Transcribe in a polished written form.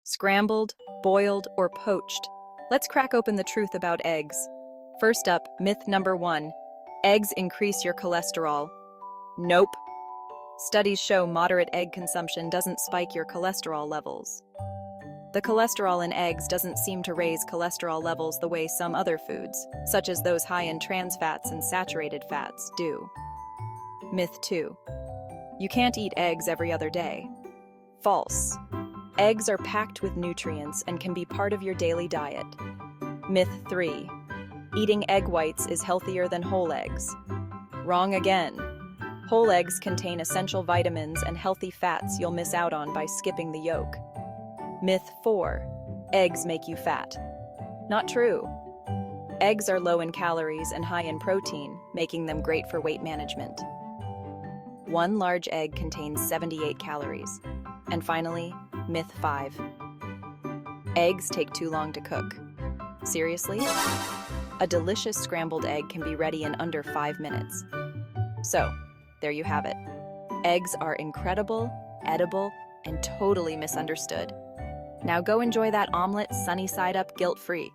Scrambled, boiled, or poached. Let's crack open the truth about eggs. First up, myth number 1. Eggs increase your cholesterol. Nope. Studies show moderate egg consumption doesn't spike your cholesterol levels. The cholesterol in eggs doesn't seem to raise cholesterol levels the way some other foods, such as those high in trans fats and saturated fats, do. Myth 2. You can't eat eggs every other day. False. Eggs are packed with nutrients and can be part of your daily diet. Myth 3. Eating egg whites is healthier than whole eggs. Wrong again. Whole eggs contain essential vitamins and healthy fats you'll miss out on by skipping the yolk. Myth 4. Eggs make you fat. Not true. Eggs are low in calories and high in protein, making them great for weight management. One large egg contains 78 calories. And finally, myth 5. Eggs take too long to cook. Seriously? A delicious scrambled egg can be ready in under 5 minutes. So, there you have it. Eggs are incredible, edible, and totally misunderstood. Now go enjoy that omelet sunny side up guilt-free.